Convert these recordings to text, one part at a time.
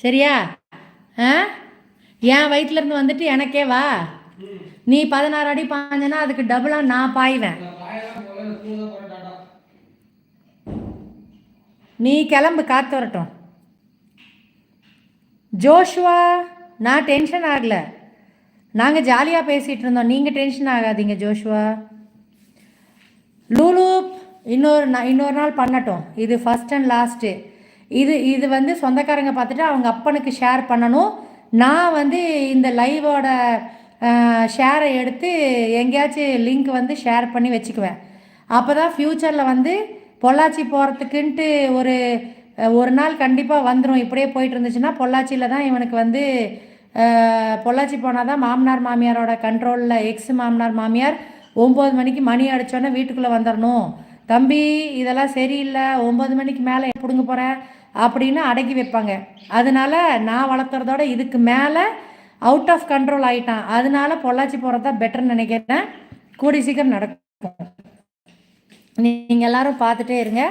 சரியா? ஆ, என் வயிற்றுலேருந்து வந்துட்டு எனக்கே வா. நீ 16 அடி பாஞ்சனா அதுக்கு டபுளாக நான் பாய்வேன். நீ கிளம்பு, காத்து வரட்டும். ஜோஷுவா, நான் டென்ஷன் ஆகலை, நாங்கள் ஜாலியாக பேசிகிட்டு இருந்தோம், நீங்கள் டென்ஷன் ஆகாதீங்க ஜோஷுவா. லூலு இன்னொரு நாள் பண்ணட்டும், இது ஃபஸ்ட் அண்ட் லாஸ்ட்டு. இது வந்து சொந்தக்காரங்க பார்த்துட்டு அவங்க அப்பனுக்கு ஷேர் பண்ணணும். நான் வந்து இந்த லைவோட ஷேரை எடுத்து எங்கேயாச்சும் லிங்க் வந்து ஷேர் பண்ணி வச்சுக்குவேன். அப்போ தான் ஃப்யூச்சரில் வந்து பொள்ளாச்சி போகிறதுக்குன்ட்டு ஒரு நாள் கண்டிப்பாக வந்துடும். இப்படியே போயிட்டு இருந்துச்சுன்னா பொள்ளாச்சியில் தான் இவனுக்கு வந்து பொள்ளாச்சி போனால் தான் மாமனார் மாமியாரோட கண்ட்ரோலில், எக்ஸ் மாமனார் மாமியார் 9 மணிக்கு மணி அடித்தோன்னே வீட்டுக்குள்ளே வந்துடணும். தம்பி இதெல்லாம் சரியில்லை, 9 மணிக்கு மேலே பிடுங்க போகிறேன் அப்படின்னு அடக்கி வைப்பாங்க. அதனால நான் வளர்த்துறதோட இதுக்கு மேலே அவுட் ஆஃப் கண்ட்ரோல் ஆகிட்டான். அதனால பொள்ளாச்சி போகிறது தான் பெட்டர்னு நினைக்கிறேன். கூடி சீக்கிரம் நடக்கும், நீங்கள் எல்லோரும் பார்த்துட்டே இருங்க,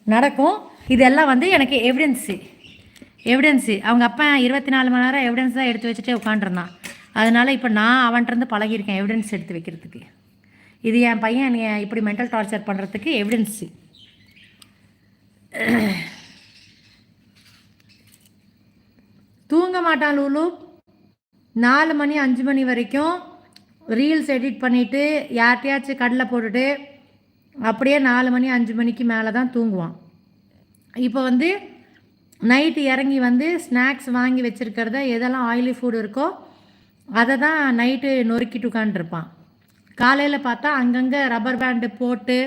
நடக்கும். இதெல்லாம் வந்து எனக்கு எவிடன்ஸு அவங்க அப்பா 24 மணி நேரம் எவிடன்ஸ் தான் எடுத்து வச்சுட்டே உட்காண்ட்ருந்தான். அதனால் இப்போ நான் அவன்கிட்டருந்து பழகியிருக்கேன் எவிடன்ஸ் எடுத்து வைக்கிறதுக்கு. இது என் பையன் என்னை இப்படி மென்டல் டார்ச்சர் பண்ணுறதுக்கு எவிடன்ஸு. தூங்க மாட்டான் லூலு. 4 மணி 5 மணி வரைக்கும் ரீல்ஸ் எடிட் பண்ணிவிட்டு யார்கிட்டையாச்சும் கடலை போட்டுட்டு அப்படியே 4 மணி 5 மணிக்கு மேலே தான் தூங்குவான். இப்போ வந்து நைட்டு இறங்கி வந்து ஸ்நாக்ஸ் வாங்கி வச்சுருக்கிறத, எதெல்லாம் ஆயிலி ஃபுட் இருக்கோ அதை தான் நைட்டு நொறுக்கிட்டு உட்காந்துருப்பான். காலையில் பார்த்தா அங்கங்கே ரப்பர் பேண்டு போட்டு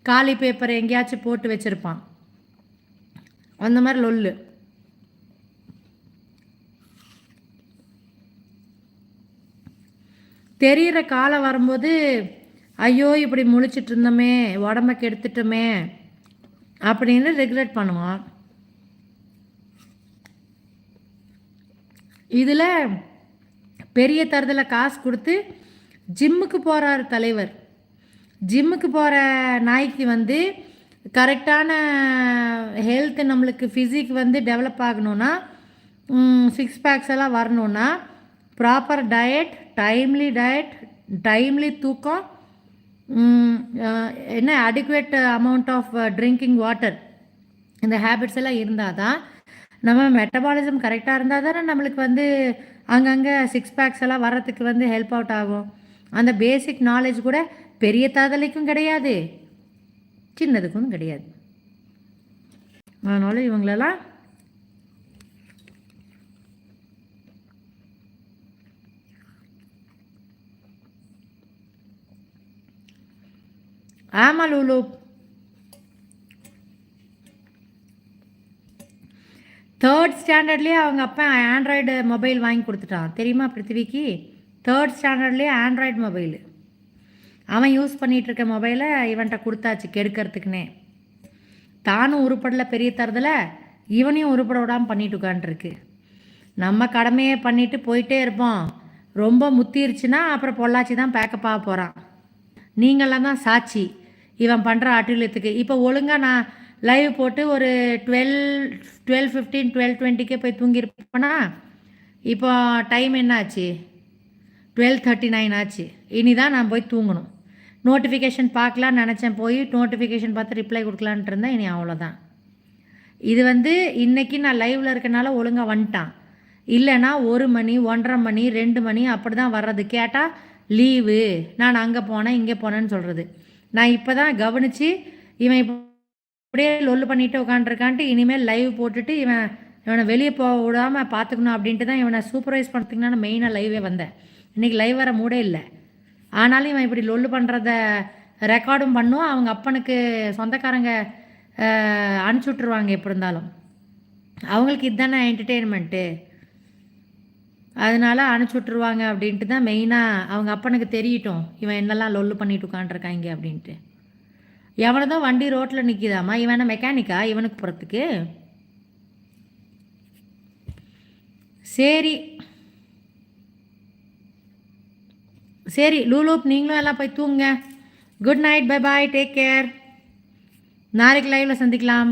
காலி பேப்பர் எங்கேயாச்சும் போட்டு வச்சுருப்பான். அந்த மாதிரி லொல்லு. தெரிகிற காலம் வரும்போது ஐயோ இப்படி முழிச்சிட்டு இருந்தோமே, உடம்ப கெடுத்துட்டோமே அப்படின்னு ரெகுலேட் பண்ணுவான். இதில் பெரிய தரத்தில் காசு கொடுத்து ஜிம்முக்கு போகிறார் தலைவர். ஜிம்முக்கு போகிற நாய்க்கு வந்து கரெக்டான ஹெல்த்து, நம்மளுக்கு ஃபிசிக் வந்து டெவலப் ஆகணுன்னா, 6 பேக்ஸ் எல்லாம் வரணுன்னா ப்ராப்பர் டயட், டைம்லி தூக்கம், என்ன adequate amount of drinking water, இந்த ஹேபிட்ஸ் எல்லாம் இருந்தால் தான் நம்ம மெட்டபாலிசம் கரெக்டாக இருந்தால் தானே நம்மளுக்கு வந்து அங்கங்கே 6 பேக்ஸ் எல்லாம் வர்றதுக்கு வந்து ஹெல்ப் அவுட் ஆகும். அந்த பேசிக் நாலேஜ் கூட பெரிய தாதலைக்கும் கிடையாது, சின்னதுக்கும் கிடையாது. அதனால் இவங்களெல்லாம் ஆமாம் லூலு. தேர்ட் ஸ்டாண்டர்ட்லேயே அவங்க அப்பா ஆண்ட்ராய்டு மொபைல் வாங்கி கொடுத்துட்டான் தெரியுமா பிருத்திவிக்கு? தேர்ட் ஸ்டாண்டர்ட்லேயே ஆண்ட்ராய்டு மொபைலு அவன் யூஸ் பண்ணிகிட்ருக்க மொபைலை இவன்கிட்ட கொடுத்தாச்சு கெடுக்கிறதுக்குன்னே. தானும் உருப்படலை பெரிய தரத்தில், இவனையும் உருப்பட விடாமல் பண்ணிட்டு உட்காண்ட்ருக்கு. நம்ம கடமையை பண்ணிவிட்டு போயிட்டே இருப்போம். ரொம்ப முத்திருச்சுன்னா அப்புறம் பொள்ளாச்சி தான் பேக்கப் ஆக போகிறான். நீங்களாம் தான் சாட்சி இவன் பண்ணுற அட்டுலத்துக்கு. இப்போ ஒழுங்காக நான் லைவ் போட்டு ஒரு 12:15 12:20 போய் தூங்கியிருப்பேனா? இப்போ டைம் என்ன ஆச்சு? 12:39 ஆச்சு. இனி தான் நான் போய் தூங்கணும். நோட்டிஃபிகேஷன் பார்க்கலான்னு நினச்சேன், போய் நோட்டிஃபிகேஷன் பார்த்து ரிப்ளை கொடுக்கலான்ட்டு இருந்தேன். இனி அவ்வளோதான். இது வந்து இன்றைக்கி நான் லைவில் இருக்கனால ஒழுங்காக வந்துட்டான். இல்லைன்னா 1 மணி 1:30 மணி 2 மணி அப்படி தான் வர்றது. கேட்டால் லீவு, நான் அங்கே போனேன் இங்கே போனேன்னு சொல்கிறது. நான் இப்போ தான் கவனித்து இவன் இப்படியே லொல்லு பண்ணிவிட்டு உட்காண்ட்ருக்கான்ட்டு இனிமேல் லைவ் போட்டுட்டு இவனை வெளியே போக விடாமல் பார்த்துக்கணும் அப்படின்ட்டு தான் இவனை சூப்பர்வைஸ் பண்ணுறதுக்கு நான் மெயினாக லைவே வந்தேன். இன்றைக்கி லைவ் வர மூடே இல்லை. ஆனாலும் இவன் இப்படி லொல்லு பண்ணுறத ரெக்கார்டும் பண்ணும். அவங்க அப்பனுக்கு சொந்தக்காரங்க அனுப்பிச்சுட்ருவாங்க எப்படி இருந்தாலும். அவங்களுக்கு இதுதானே என்டர்டெயின்மெண்ட்டு, அதனால் அனுப்பிச்சுட்ருவாங்க அப்படின்ட்டு தான் மெயினாக. அவங்க அப்பனுக்கு தெரியட்டும் இவன் என்னெல்லாம் லொல்லு பண்ணிட்டு உட்காண்ட்ருக்காங்க அப்படின்ட்டு. எவனை தான் வண்டி ரோட்டில் நிற்கிதாம்மா, இவனை மெக்கானிக்கா இவனுக்கு போகிறதுக்கு? சரி சரி லூலூப், நீங்களும் எல்லாம் போய் தூங்குங்க. Good night, bye bye, take care. நாளைக்கு லைவில் சந்திக்கலாம்.